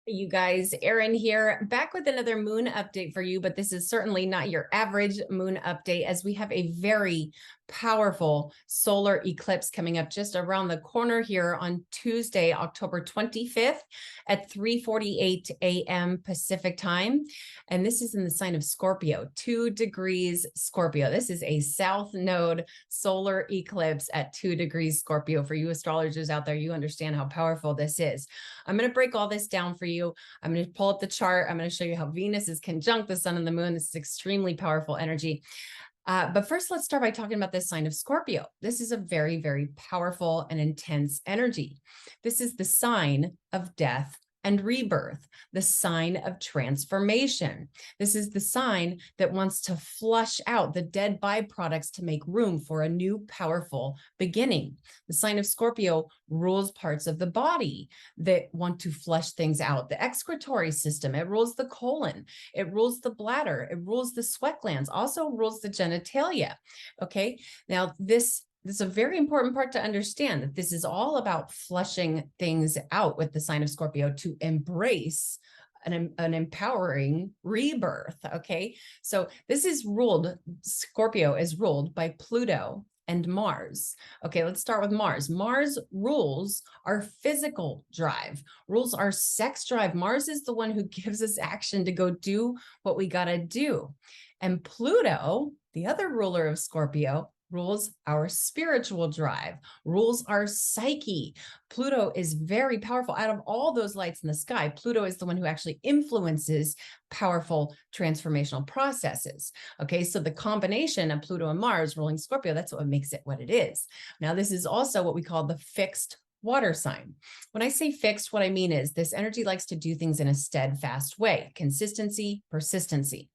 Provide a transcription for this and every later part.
You guys, Erin here, back with another moon update for you, but this is certainly not your average moon update as we have a very powerful solar eclipse coming up just around the corner here on Tuesday, October 25th at 3:48 a.m. Pacific time. And this is in the sign of Scorpio, 2 degrees Scorpio. This is a south node solar eclipse at 2 degrees Scorpio. For you astrologers out there, you understand how powerful this is. I'm going to break all this down for you. I'm going to pull up the chart. I'm going to show you how Venus is conjunct the sun and the moon. This is extremely powerful energy. But first, let's start by talking about this sign of Scorpio. This is a very, very powerful and intense energy. This is the sign of death and rebirth, the sign of transformation. This is the sign that wants to flush out the dead byproducts to make room for a new powerful beginning. The sign of Scorpio rules parts of the body that want to flush things out. The excretory system, it rules the colon, it rules the bladder, it rules the sweat glands, also rules the genitalia. Okay, now this is a very important part to understand, that this is all about flushing things out with the sign of Scorpio to embrace an empowering rebirth. Okay, so this is ruled, Scorpio is ruled by Pluto and Mars. Okay, let's start with Mars. Mars rules our physical drive, rules our sex drive. Mars is the one who gives us action to go do what we got to do. And Pluto, the other ruler of Scorpio, rules our spiritual drive, rules our psyche. Pluto is very powerful. Out of all those lights in the sky, Pluto is the one who actually influences powerful transformational processes. Okay, so the combination of Pluto and Mars ruling Scorpio, that's what makes it what it is. Now, this is also what we call the fixed water sign. When I say fixed, what I mean is this energy likes to do things in a steadfast way, consistency, persistency.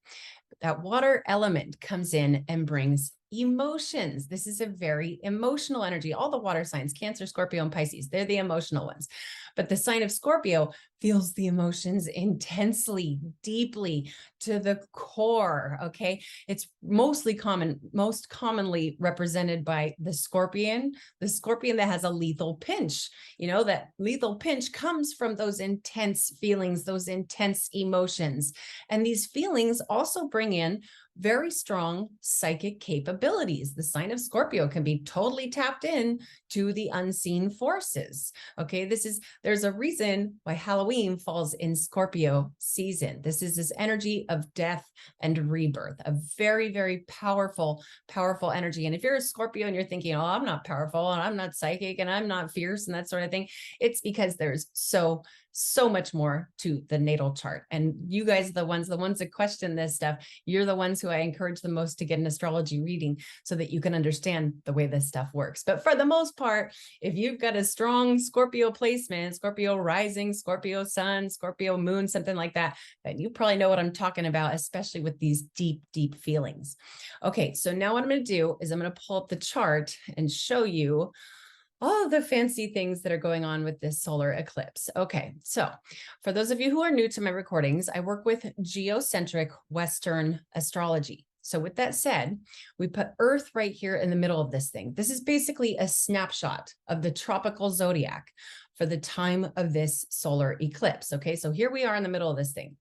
That water element comes in and brings emotions. This is a very emotional energy. All the water signs, Cancer, Scorpio, and Pisces, they're the emotional ones. But the sign of Scorpio feels the emotions intensely, deeply, to the core. Okay, it's most commonly represented by the scorpion that has a lethal pinch. You know, that lethal pinch comes from those intense feelings, those intense emotions. And these feelings also bring in very strong psychic capabilities. The sign of Scorpio can be totally tapped in to the unseen forces. Okay, there's a reason why Halloween falls in Scorpio season. This is this energy of death and rebirth, a very, very powerful, powerful energy. And if you're a Scorpio and you're thinking, oh, I'm not powerful and I'm not psychic and I'm not fierce and that sort of thing, it's because there's so much more to the natal chart. And you guys are the ones that question this stuff. You're the ones who I encourage the most to get an astrology reading so that you can understand the way this stuff works. But for the most part, if you've got a strong Scorpio placement, Scorpio rising, Scorpio sun, Scorpio moon, something like that, then you probably know what I'm talking about, especially with these deep, deep feelings. Okay, so now what I'm going to do is I'm going to pull up the chart and show you all the fancy things that are going on with this solar eclipse. Okay, so for those of you who are new to my recordings, I work with geocentric Western astrology. So with that said, we put Earth right here in the middle of this thing. This is basically a snapshot of the tropical zodiac for the time of this solar eclipse. Okay, so here we are in the middle of this thing.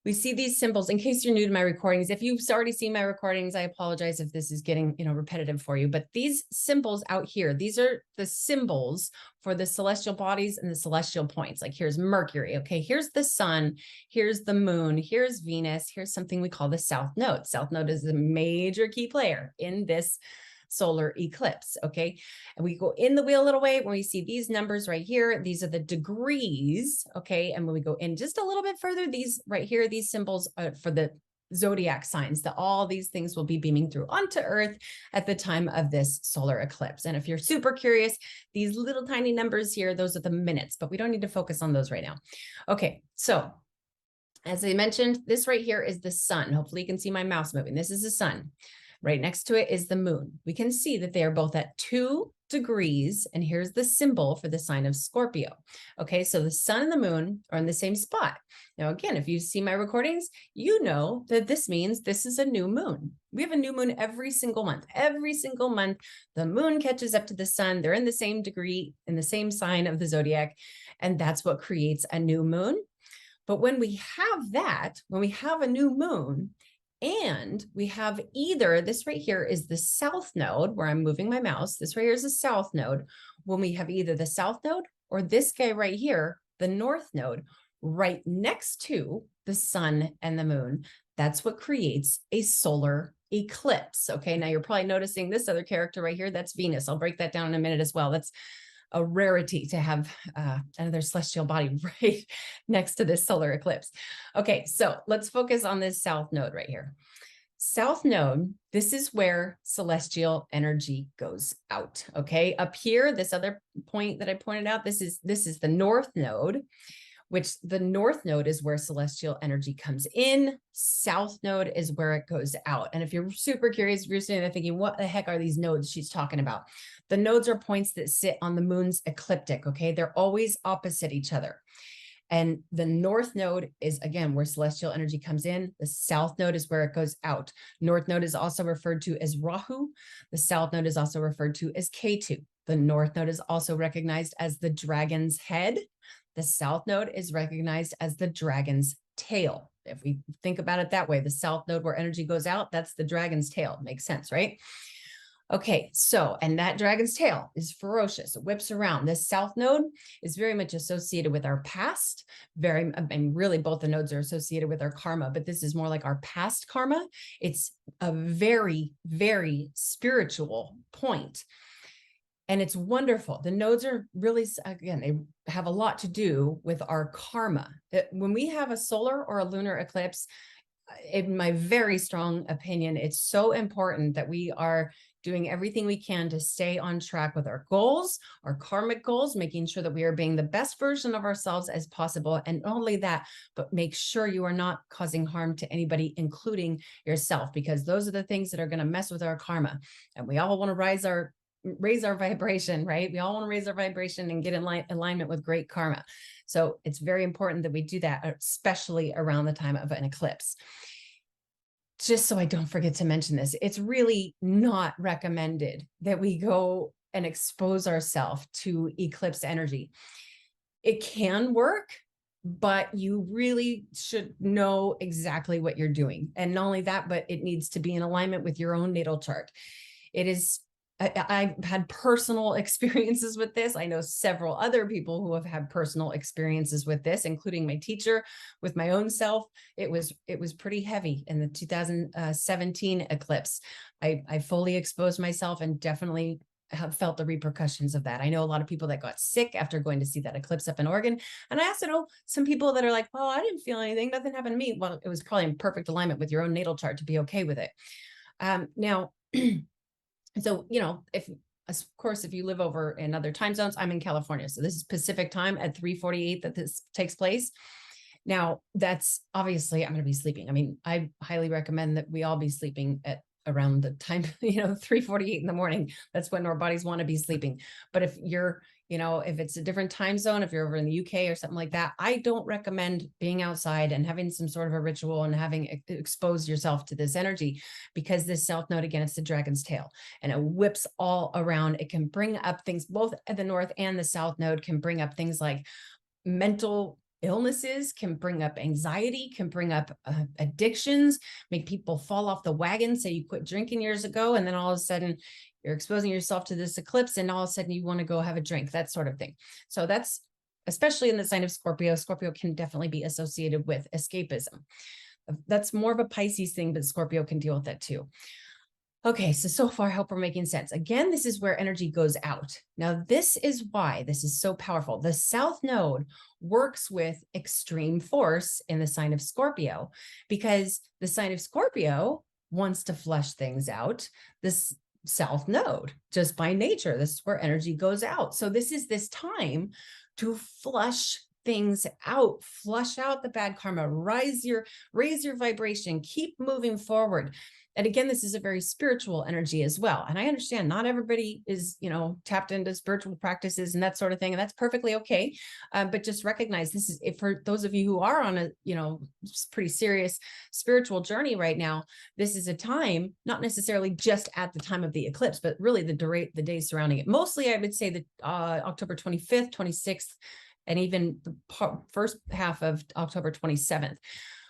We see these symbols. In case you're new to my recordings, if you've already seen my recordings, I apologize if this is getting, repetitive for you, but these symbols out here, these are the symbols for the celestial bodies and the celestial points. Like here's Mercury. Okay, here's the sun, here's the moon, here's Venus, here's something we call the south node. South node is a major key player in this solar eclipse. Okay, and we go in the wheel a little way when we see these numbers right here. These are the degrees. Okay, and when we go in just a little bit further, these right here, these symbols are for the zodiac signs, that all these things will be beaming through onto Earth at the time of this solar eclipse. And if you're super curious, these little tiny numbers here, those are the minutes, but we don't need to focus on those right now. Okay, so as I mentioned, this right here is the sun. Hopefully you can see my mouse moving. This is the sun. Right next to it is the moon. We can see that they are both at 2 degrees, and here's the symbol for the sign of Scorpio. Okay, so the sun and the moon are in the same spot. Now, again, if you see my recordings, you know that this means this is a new moon. We have a new moon every single month. Every single month, the moon catches up to the sun. They're in the same degree, in the same sign of the zodiac, and that's what creates a new moon. But when we have that, when we have a new moon, and we have either, this right here is the south node where I'm moving my mouse. This right here is the south node. When we have either the south node or this guy right here, the north node, right next to the sun and the moon, that's what creates a solar eclipse. Okay, now you're probably noticing this other character right here. That's Venus. I'll break that down in a minute as well. That's a rarity to have another celestial body right next to this solar eclipse. Okay, so let's focus on this south node right here. South node, this is where celestial energy goes out. Okay, up here, this other point that I pointed out, this is the north node, which the north node is where celestial energy comes in. South node is where it goes out. And if you're super curious, if you're sitting there thinking, what the heck are these nodes she's talking about? The nodes are points that sit on the moon's ecliptic, okay? They're always opposite each other. And the north node is, again, where celestial energy comes in. The south node is where it goes out. North node is also referred to as Rahu. The south node is also referred to as Ketu. The north node is also recognized as the dragon's head. The south node is recognized as the dragon's tail. If we think about it that way, the south node where energy goes out, that's the dragon's tail. Makes sense, right? Okay, so, and that dragon's tail is ferocious. It whips around. This south node is very much associated with our past. And really both the nodes are associated with our karma, but this is more like our past karma. It's a very, very spiritual point. And it's wonderful. The nodes are really, again, they have a lot to do with our karma. When we have a solar or a lunar eclipse, in my very strong opinion, it's so important that we are doing everything we can to stay on track with our goals, our karmic goals, making sure that we are being the best version of ourselves as possible. And not only that, but make sure you are not causing harm to anybody, including yourself, because those are the things that are going to mess with our karma. And we all want to raise our vibration, right? We all want to raise our vibration and get in alignment with great karma. So it's very important that we do that, especially around the time of an eclipse. Just so I don't forget to mention this, it's really not recommended that we go and expose ourselves to eclipse energy. It can work, but you really should know exactly what you're doing. And not only that, but it needs to be in alignment with your own natal chart. I've had personal experiences with this. I know several other people who have had personal experiences with this, including my teacher, with my own self. It was pretty heavy in the 2017 eclipse. I fully exposed myself and definitely have felt the repercussions of that. I know a lot of people that got sick after going to see that eclipse up in Oregon. And I also know some people that are like, well, I didn't feel anything. Nothing happened to me. Well, it was probably in perfect alignment with your own natal chart to be okay with it. Now, so, of course, if you live over in other time zones, I'm in California. So this is Pacific time at 3:48 that this takes place. Now, that's obviously, I'm going to be sleeping. I mean, I highly recommend that we all be sleeping at around the time, 3:48 in the morning. That's when our bodies want to be sleeping. But if you're, if it's a different time zone, if you're over in the UK or something like that, I don't recommend being outside and having some sort of a ritual and having exposed yourself to this energy, because this south node, again, it's the dragon's tail and it whips all around. It can bring up things, both at the north and the south node can bring up things like mental illnesses, can bring up anxiety, can bring up addictions, make people fall off the wagon. Say you quit drinking years ago, and then all of a sudden you're exposing yourself to this eclipse, and all of a sudden you want to go have a drink, that sort of thing. So that's, especially in the sign of Scorpio, Scorpio can definitely be associated with escapism. That's more of a Pisces thing, but Scorpio can deal with that too. Okay, so far, I hope we're making sense. Again, this is where energy goes out. Now, this is why this is so powerful. The south node works with extreme force in the sign of Scorpio, because the sign of Scorpio wants to flush things out. This south node, just by nature, this is where energy goes out. So this is this time to flush things out, flush out the bad karma, raise your vibration, keep moving forward. And again, this is a very spiritual energy as well. And I understand not everybody is, tapped into spiritual practices and that sort of thing. And that's perfectly okay. But just recognize this is for those of you who are on a, pretty serious spiritual journey right now. This is a time, not necessarily just at the time of the eclipse, but really the days surrounding it. Mostly, I would say that October 25th, 26th, and even the first half of October 27th.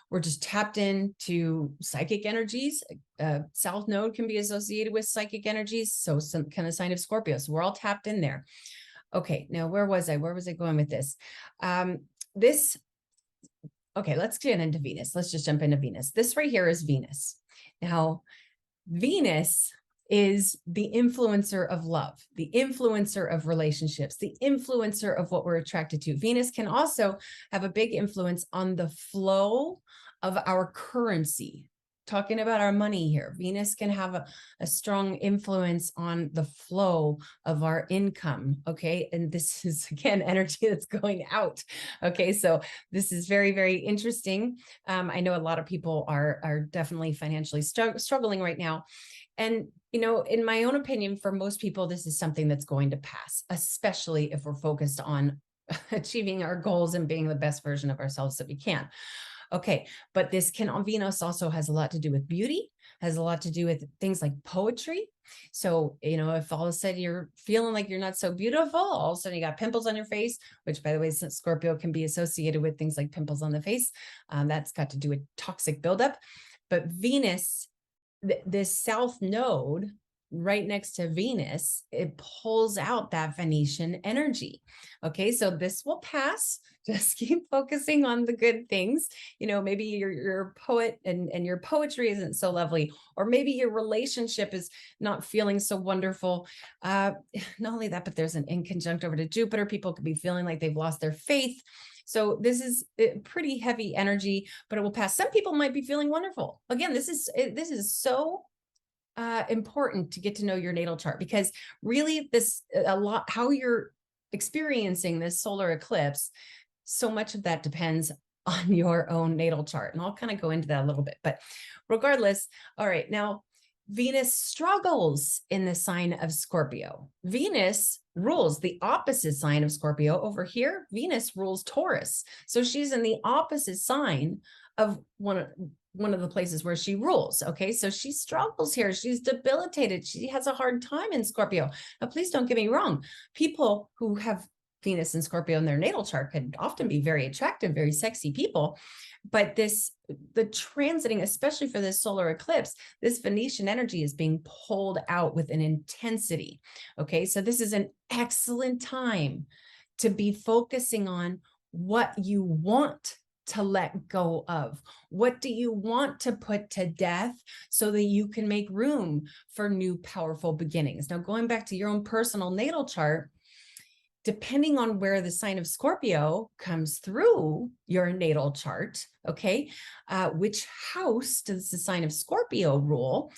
We're just tapped into psychic energies. South node can be associated with psychic energies. So some kind of sign of Scorpio. So we're all tapped in there. Okay. Now, where was I? Where was I going with this? Okay, let's get into Venus. Let's just jump into Venus. This right here is Venus. Now, Venus is the influencer of love, the influencer of relationships, the influencer of what we're attracted to. Venus can also have a big influence on the flow of our currency. Talking about our money here, Venus can have a strong influence on the flow of our income. Okay. And this is, again, energy that's going out. Okay. So this is very, very interesting. I know a lot of people are definitely financially struggling right now. And, in my own opinion, for most people, this is something that's going to pass, especially if we're focused on achieving our goals and being the best version of ourselves that we can. Okay, but Venus also has a lot to do with beauty, has a lot to do with things like poetry. So, if all of a sudden you're feeling like you're not so beautiful, all of a sudden you got pimples on your face, which, by the way, since Scorpio can be associated with things like pimples on the face, that's got to do with toxic buildup. But Venus, this south node right next to Venus, it pulls out that Venetian energy. Okay, so this will pass. Just keep focusing on the good things. Maybe you're a poet and your poetry isn't so lovely, or maybe your relationship is not feeling so wonderful. Not only that, but there's an inconjunct over to Jupiter. People could be feeling like they've lost their faith. So this is pretty heavy energy, but it will pass. Some people might be feeling wonderful. Again, this is so important to get to know your natal chart, because really how you're experiencing this solar eclipse, so much of that depends on your own natal chart. And I'll kind of go into that a little bit, but regardless. All right. Now, Venus struggles in the sign of Scorpio. Venus rules the opposite sign of Scorpio. Over here, Venus rules Taurus. So she's in the opposite sign of one of the places where she rules. Okay, so she struggles here. She's debilitated. She has a hard time in Scorpio. Now, please don't get me wrong. People who have Venus and Scorpio in their natal chart could often be very attractive, very sexy people. But the transiting, especially for this solar eclipse, this Venetian energy is being pulled out with an intensity. Okay, so this is an excellent time to be focusing on what you want to let go of. What do you want to put to death so that you can make room for new powerful beginnings? Now, going back to your own personal natal chart, depending on where the sign of Scorpio comes through your natal chart, okay, which house does the sign of Scorpio rule?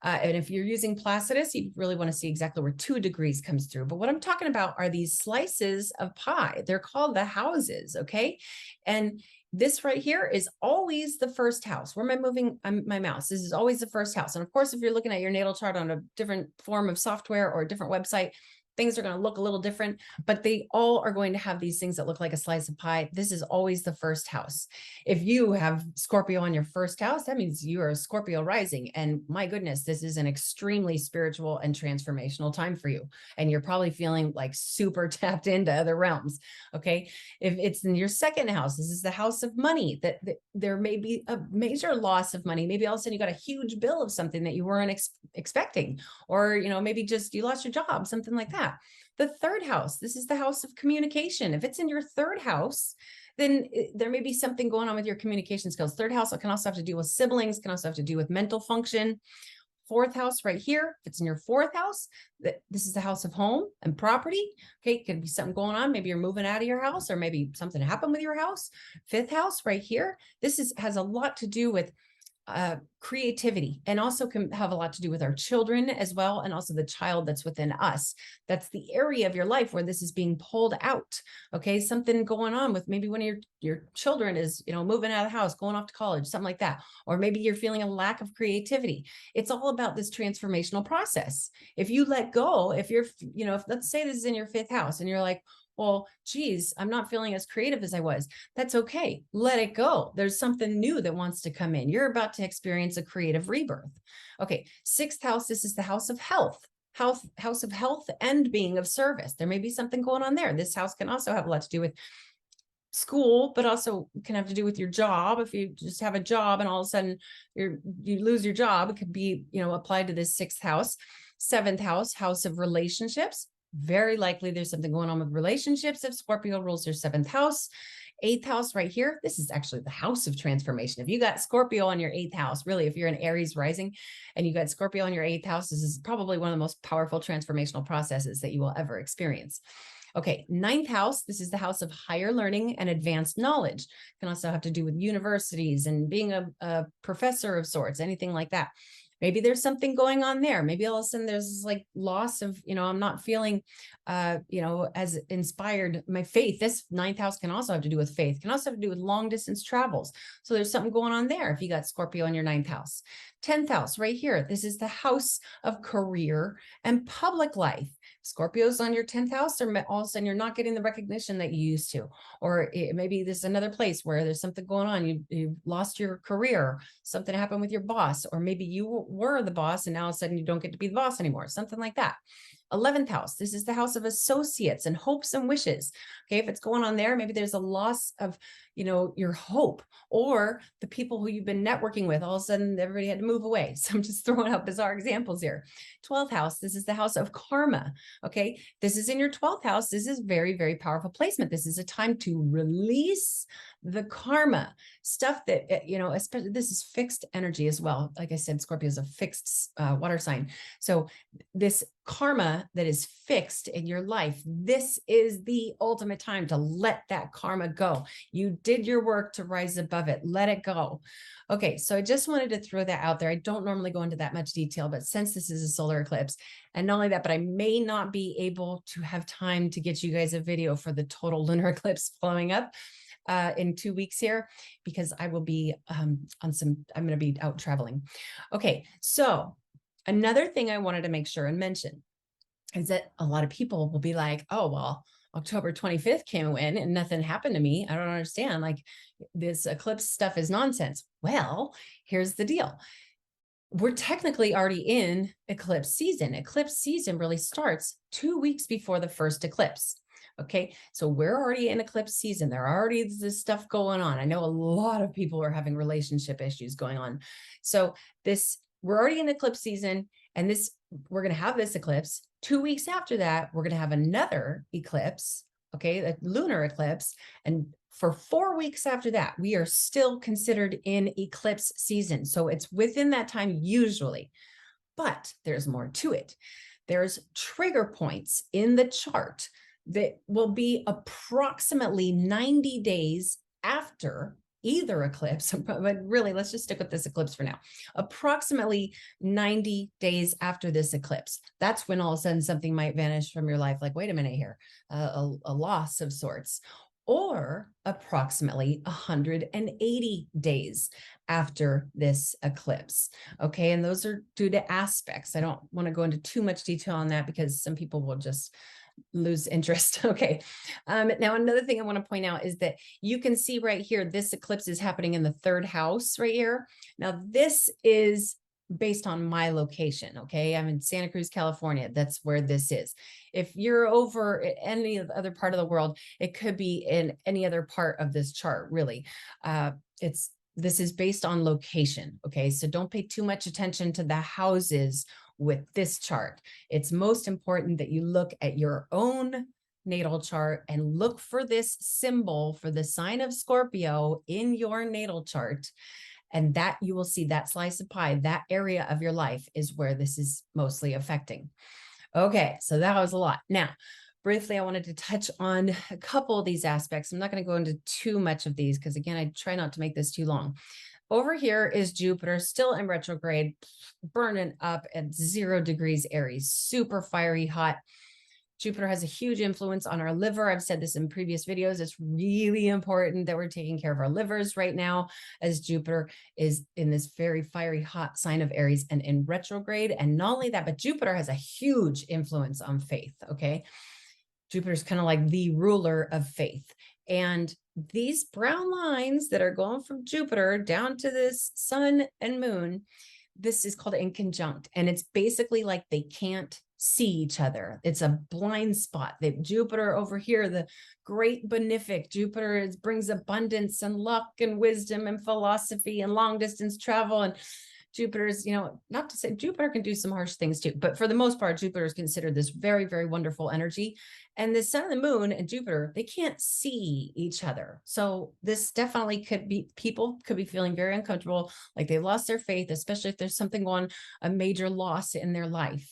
And if you're using Placidus, you really want to see exactly where 2 degrees comes through. But what I'm talking about are these slices of pie. They're called the houses, okay? And this right here is always the first house. Where am I moving my mouse? This is always the first house. And of course, if you're looking at your natal chart on a different form of software or a different website, things are going to look a little different, but they all are going to have these things that look like a slice of pie. This is always the first house. If you have Scorpio on your first house, that means you are a Scorpio rising. And my goodness, this is an extremely spiritual and transformational time for you. And you're probably feeling like super tapped into other realms. Okay. If it's in your second house, this is the house of money, that there may be a major loss of money. Maybe all of a sudden you got a huge bill of something that you weren't expecting, or, maybe just you lost your job, something like that. The third house, this is the house of communication. If it's in your third house, then there may be something going on with your communication skills. Third house can also have to do with siblings, can also have to do with mental function. Fourth house right here, if it's in your fourth house, this is the house of home and property. Okay, could be something going on. Maybe you're moving out of your house, or maybe something happened with your house. Fifth house right here, this has a lot to do with creativity, and also can have a lot to do with our children as well, and also the child that's within us. That's the area of your life where this is being pulled out. Okay, something going on with maybe one of your children is, you know, moving out of the house, going off to college, something like that, or maybe you're feeling a lack of creativity. It's all about this transformational process. If you let go, if you're, you know, if let's say this is in your 5th house and you're like, well, geez, I'm not feeling as creative as I was. That's okay. Let it go. There's something new that wants to come in. You're about to experience a creative rebirth. Okay. 6th house. This is the house of health. House of health and being of service. There may be something going on there. This house can also have a lot to do with school, but also can have to do with your job. If you just have a job and all of a sudden you lose your job, it could be, you know, applied to this 6th house. 7th house, house of relationships. Very likely there's something going on with relationships if Scorpio rules your 7th house. 8th house right here. This is actually the house of transformation. If you got Scorpio on your 8th house, really, if you're an Aries rising and you got Scorpio on your 8th house, this is probably one of the most powerful transformational processes that you will ever experience. Okay, 9th house. This is the house of higher learning and advanced knowledge. It can also have to do with universities and being a professor of sorts, anything like that. Maybe there's something going on there. Maybe all of a sudden there's like loss of, you know, I'm not feeling, you know, as inspired. My faith, this 9th house can also have to do with faith, can also have to do with long distance travels. So there's something going on there if you got Scorpio in your 9th house. 10th house right here. This is the house of career and public life. Scorpio's on your 10th house, or all of a sudden you're not getting the recognition that you used to, or maybe there's another place where there's something going on. You lost your career, something happened with your boss, or maybe you were the boss and now all of a sudden you don't get to be the boss anymore, something like that. 11th house. This is the house of associates and hopes and wishes. Okay. If it's going on there, maybe there's a loss of, you know, your hope, or the people who you've been networking with, all of a sudden everybody had to move away. So I'm just throwing out bizarre examples here. 12th house. This is the house of karma. Okay. This is in your 12th house. This is very, very powerful placement. This is a time to release the karma stuff that, you know, especially this is fixed energy as well. Like I said, Scorpio is a fixed water sign. So this karma that is fixed in your life, this is the ultimate time to let that karma go. You did your work to rise above it. Let it go. Okay. So I just wanted to throw that out there. I don't normally go into that much detail, but since this is a solar eclipse, and not only that, but I may not be able to have time to get you guys a video for the total lunar eclipse flowing up in 2 weeks here, because I will be I'm going to be out traveling. Okay. So another thing I wanted to make sure and mention is that a lot of people will be like, oh, well, October 25th came in and nothing happened to me. I don't understand. Like, this eclipse stuff is nonsense. Well, here's the deal. We're technically already in eclipse season. Eclipse season really starts 2 weeks before the first eclipse. Okay, so we're already in eclipse season. There already is this stuff going on. I know a lot of people are having relationship issues going on. So we're already in eclipse season, and we're going to have this eclipse. 2 weeks after that, we're going to have another eclipse. Okay, a lunar eclipse. And for 4 weeks after that, we are still considered in eclipse season. So it's within that time usually, but there's more to it. There's trigger points in the chart that will be approximately 90 days after either eclipse, but really, let's just stick with this eclipse for now. Approximately 90 days after this eclipse, that's when all of a sudden something might vanish from your life. Like, wait a minute here, a loss of sorts. Or approximately 180 days after this eclipse. Okay, and those are due to aspects. I don't want to go into too much detail on that because some people will just lose interest. Okay. Now, another thing I want to point out is that you can see right here, this eclipse is happening in the 3rd house right here. Now, this is based on my location. Okay. I'm in Santa Cruz, California. That's where this is. If you're over at any other part of the world, it could be in any other part of this chart, really. This is based on location. Okay. So don't pay too much attention to the houses with this chart. It's most important that you look at your own natal chart and look for this symbol for the sign of Scorpio in your natal chart. And that you will see that slice of pie, that area of your life is where this is mostly affecting. Okay, so that was a lot. Now, briefly, I wanted to touch on a couple of these aspects. I'm not going to go into too much of these because, again, I try not to make this too long. Over here is Jupiter, still in retrograde, burning up at 0 degrees Aries, super fiery hot. Jupiter has a huge influence on our liver. I've said this in previous videos. It's really important that we're taking care of our livers right now, as Jupiter is in this very fiery hot sign of Aries and in retrograde. And not only that, but Jupiter has a huge influence on faith, okay? Jupiter's kind of like the ruler of faith. And these brown lines that are going from Jupiter down to this sun and moon, this is called inconjunct. And it's basically like they can't see each other. It's a blind spot. That Jupiter over here, the great benefic, Jupiter brings abundance and luck and wisdom and philosophy and long distance travel. And Jupiter's, not to say Jupiter can do some harsh things too, but for the most part, Jupiter is considered this very, very wonderful energy. And the sun and the moon and Jupiter, they can't see each other. So this definitely could be, people could be feeling very uncomfortable, like they lost their faith, especially if there's something going, a major loss in their life.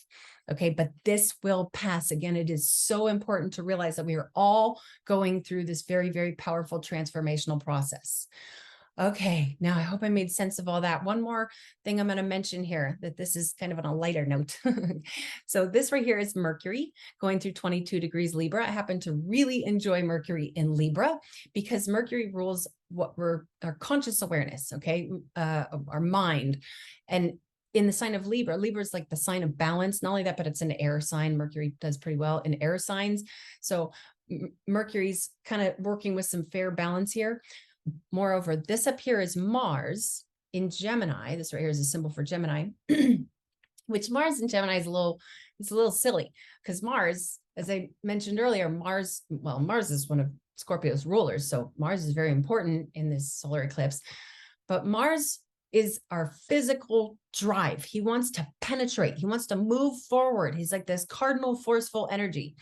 Okay, but this will pass. Again, it is so important to realize that we are all going through this very, very powerful transformational process. Okay, now I hope I made sense of all that. One more thing I'm going to mention here, that this is kind of on a lighter note. So this right here is Mercury going through 22 degrees Libra. I happen to really enjoy Mercury in Libra because Mercury rules our conscious awareness, okay, our mind. And in the sign of Libra, Libra is like the sign of balance. Not only that, but it's an air sign. Mercury does pretty well in air signs. So Mercury's kind of working with some fair balance here. Moreover, this up here is Mars in Gemini. This right here is a symbol for Gemini, which Mars in Gemini is it's a little silly because Mars, as I mentioned earlier, Mars is one of Scorpio's rulers. So Mars is very important in this solar eclipse, but Mars is our physical drive. He wants to penetrate. He wants to move forward. He's like this cardinal forceful energy.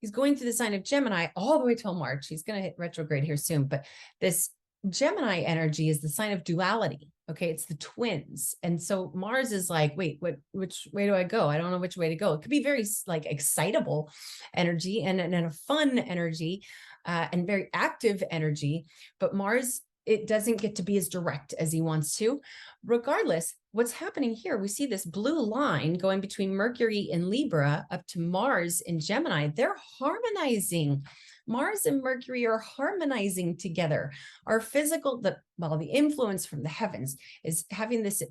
He's going through the sign of Gemini all the way till March. He's going to hit retrograde here soon. But this Gemini energy is the sign of duality. Okay, it's the twins. And so Mars is like, wait, which way do I go? I don't know which way to go. It could be very like excitable energy and a fun energy and very active energy. But Mars, it doesn't get to be as direct as he wants to. Regardless, what's happening here, we see this blue line going between Mercury in Libra up to Mars in Gemini. They're harmonizing. Mars and Mercury are harmonizing together. Our physical, the influence from the heavens is having this,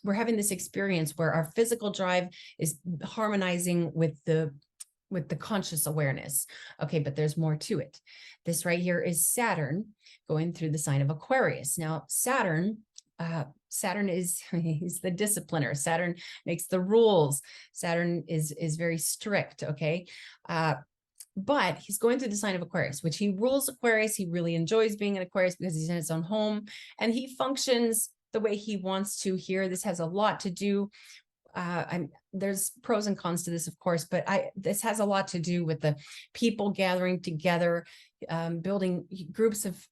we're having this experience where our physical drive is harmonizing with the conscious awareness. Okay, but there's more to it. This right here is Saturn going through the sign of Aquarius. Now, Saturn is, he's the discipliner. Saturn makes the rules. Saturn is very strict, okay? But he's going through the sign of Aquarius, which he rules Aquarius. He really enjoys being in Aquarius because he's in his own home and he functions the way he wants to here. This has a lot to do there's pros and cons to this, of course, but this has a lot to do with the people gathering together, building groups of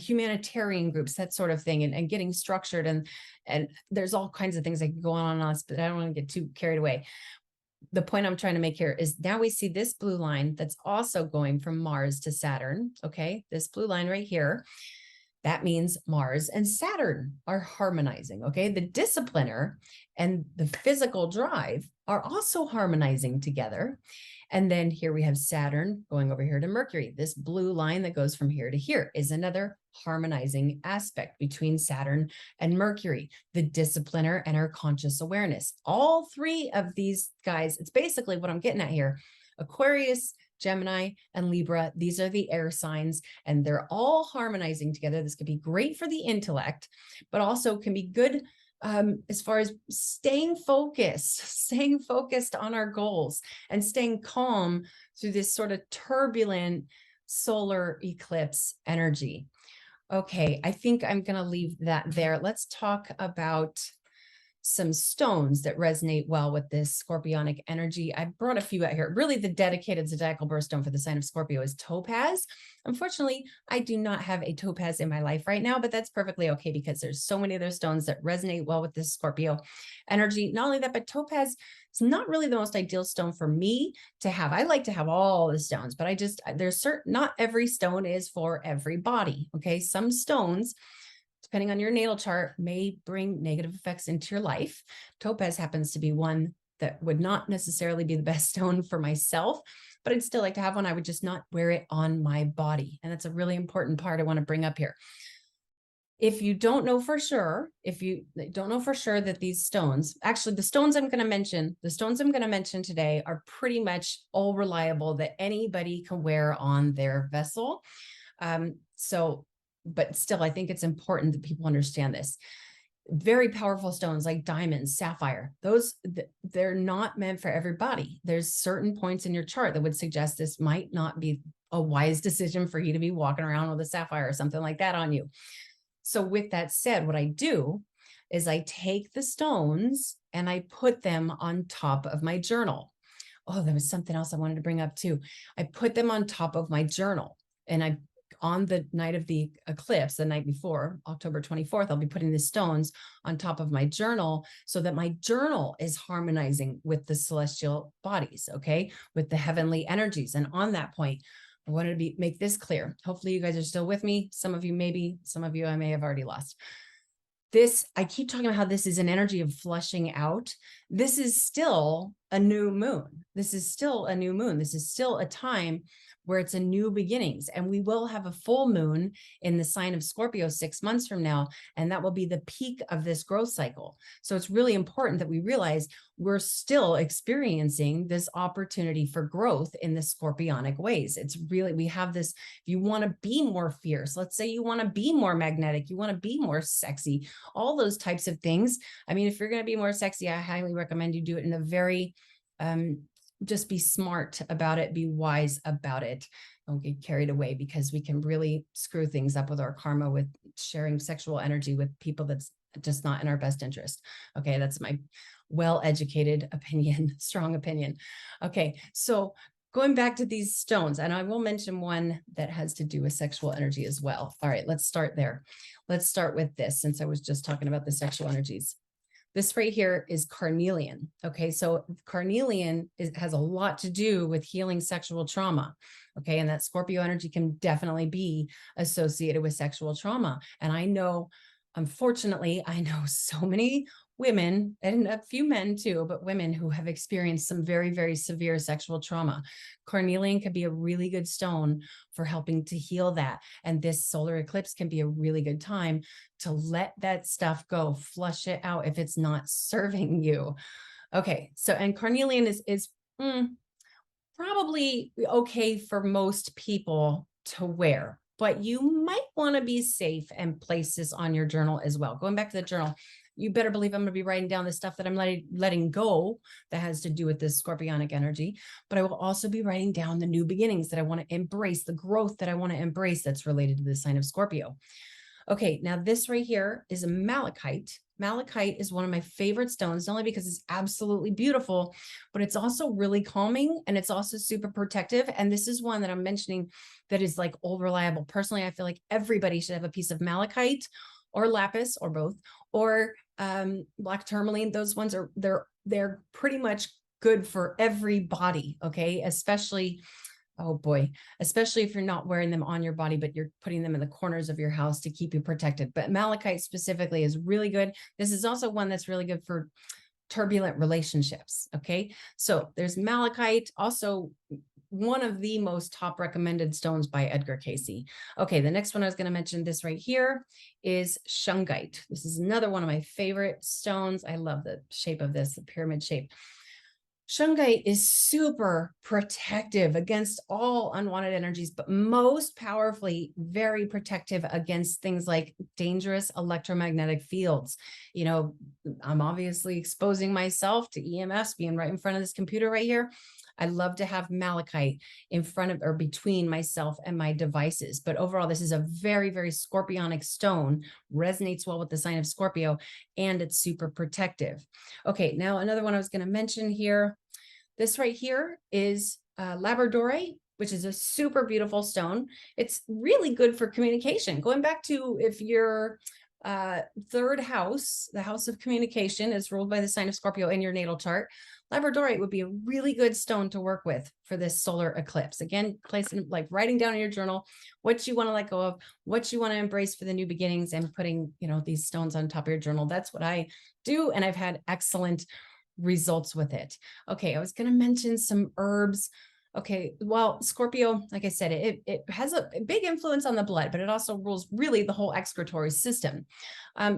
humanitarian groups, that sort of thing, and getting structured. And there's all kinds of things that can go on us, but I don't want to get too carried away. The point I'm trying to make here is now we see this blue line that's also going from Mars to Saturn. Okay, this blue line right here. That means Mars and Saturn are harmonizing, okay? The discipliner and the physical drive are also harmonizing together. And then here we have Saturn going over here to Mercury. This blue line that goes from here to here is another harmonizing aspect between Saturn and Mercury, the discipliner and our conscious awareness. All three of these guys, it's basically what I'm getting at here. Aquarius, Gemini, and Libra, these are the air signs, and they're all harmonizing together. This could be great for the intellect, but also can be good as far as staying focused on our goals and staying calm through this sort of turbulent solar eclipse energy. Okay, I think I'm going to leave that there. Let's talk about some stones that resonate well with this scorpionic energy. I brought a few out here. Really, the dedicated zodiacal birthstone for the sign of Scorpio is Topaz. Unfortunately, I do not have a topaz in my life right now, but that's perfectly okay because there's so many other stones that resonate well with this Scorpio energy. Not only that, but Topaz is not really the most ideal stone for me to have. I like to have all the stones, but not every stone is for everybody. Okay, some stones, depending on your natal chart, may bring negative effects into your life. Topaz happens to be one that would not necessarily be the best stone for myself, but I'd still like to have one. I would just not wear it on my body. And that's a really important part I want to bring up here. If you don't know for sure, that these stones, actually the stones I'm going to mention today are pretty much all reliable that anybody can wear on their vessel. But still, I think it's important that people understand this. Very powerful stones like diamonds, sapphire, they're not meant for everybody. There's certain points in your chart that would suggest this might not be a wise decision for you to be walking around with a sapphire or something like that on you. So with that said, what I do is I take the stones and I put them on top of my journal. Oh, there was something else I wanted to bring up too. I put them on top of my journal, and on the night of the eclipse, the night before, October 24th, I'll be putting the stones on top of my journal so that my journal is harmonizing with the celestial bodies, okay, with the heavenly energies. And on that point, I wanted to make this clear. Hopefully you guys are still with me. Some of you, maybe, some of you I may have already lost. I keep talking about how this is an energy of flushing out. This is still a new moon. This is still a new moon. This is still a time where it's a new beginnings. And we will have a full moon in the sign of Scorpio 6 months from now. And that will be the peak of this growth cycle. So it's really important that we realize we're still experiencing this opportunity for growth in the scorpionic ways. It's really, we have this, if you want to be more fierce, let's say you want to be more magnetic, you want to be more sexy, all those types of things. I mean, if you're going to be more sexy, I highly recommend you do it in a very, just be smart about it, be wise about it. Don't get carried away, because we can really screw things up with our karma with sharing sexual energy with people that's just not in our best interest. Okay, that's my well-educated opinion, strong opinion. Okay, so going back to these stones, and I will mention one that has to do with sexual energy as well. All right, let's start there. Let's start with this, since I was just talking about the sexual energies. This right here is carnelian. Okay, so carnelian has a lot to do with healing sexual trauma. Okay, and that Scorpio energy can definitely be associated with sexual trauma. And I know, unfortunately, I know so many women, and a few men too, but women who have experienced some very, very severe sexual trauma. Carnelian can be a really good stone for helping to heal that. And this solar eclipse can be a really good time to let that stuff go, flush it out if it's not serving you. Okay, so, and carnelian is probably okay for most people to wear, but you might want to be safe and place this on your journal as well. Going back to the journal, you better believe I'm going to be writing down the stuff that I'm letting go that has to do with this scorpionic energy, but I will also be writing down the new beginnings that I want to embrace, the growth that I want to embrace that's related to the sign of Scorpio. Okay, now this right here is a malachite. Malachite is one of my favorite stones, not only because it's absolutely beautiful, but it's also really calming, and it's also super protective. And this is one that I'm mentioning that is like old reliable. Personally, I feel like everybody should have a piece of malachite or lapis or both, or black tourmaline. Those ones are, they're pretty much good for everybody. Okay, especially, oh boy, especially if you're not wearing them on your body, but you're putting them in the corners of your house to keep you protected. But malachite specifically is really good. This is also one that's really good for turbulent relationships. Okay, so there's malachite, also one of the most top recommended stones by Edgar Cayce. Okay, the next one I was going to mention, this right here, is Shungite. This is another one of my favorite stones. I love the shape of this, the pyramid shape. Shungite is super protective against all unwanted energies, but most powerfully, very protective against things like dangerous electromagnetic fields. You know, I'm obviously exposing myself to EMFs being right in front of this computer right here. I love to have malachite in front of or between myself and my devices. But overall, this is a very, very scorpionic stone, resonates well with the sign of Scorpio, and it's super protective. Okay, now another one I was going to mention here. This right here is labradorite, which is a super beautiful stone. It's really good for communication. Going back to if you're third house, the house of communication, is ruled by the sign of Scorpio in your natal chart. Labradorite would be a really good stone to work with for this solar eclipse. Again, placing, like writing down in your journal what you want to let go of, what you want to embrace for the new beginnings, and putting, you know, these stones on top of your journal. That's what I do, and I've had excellent results with it. Okay, I was going to mention some herbs. Okay, well, Scorpio, like I said, it has a big influence on the blood, but it also rules really the whole excretory system.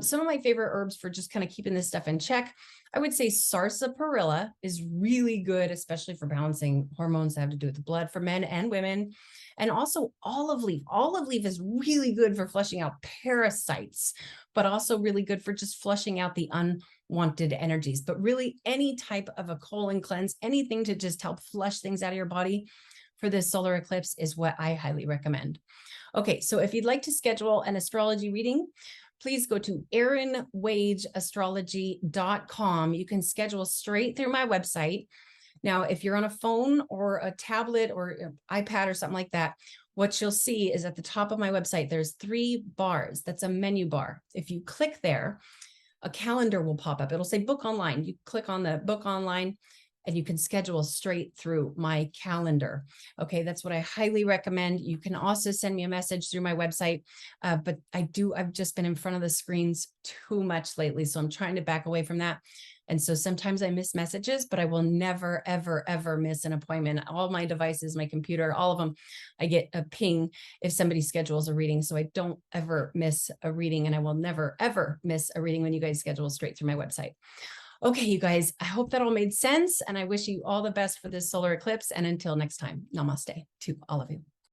Some of my favorite herbs for just kind of keeping this stuff in check, I would say sarsaparilla is really good, especially for balancing hormones that have to do with the blood for men and women. And also olive leaf. Olive leaf is really good for flushing out parasites, but also really good for just flushing out the unwanted energies. But really any type of a colon cleanse, anything to just help flush things out of your body for this solar eclipse is what I highly recommend. Okay, so if you'd like to schedule an astrology reading, please go to erinwageastrology.com. You can schedule straight through my website. Now, if you're on a phone or a tablet or an iPad or something like that, what you'll see is at the top of my website, there's 3 bars. That's a menu bar. If you click there, a calendar will pop up. It'll say book online. You click on the book online and you can schedule straight through my calendar. Okay, that's what I highly recommend. You can also send me a message through my website, but I've just been in front of the screens too much lately, so I'm trying to back away from that. And so sometimes I miss messages, but I will never, ever, ever miss an appointment. All my devices, my computer, all of them, I get a ping if somebody schedules a reading. So I don't ever miss a reading, and I will never, ever miss a reading when you guys schedule straight through my website. Okay, you guys, I hope that all made sense, and I wish you all the best for this solar eclipse. And until next time, namaste to all of you.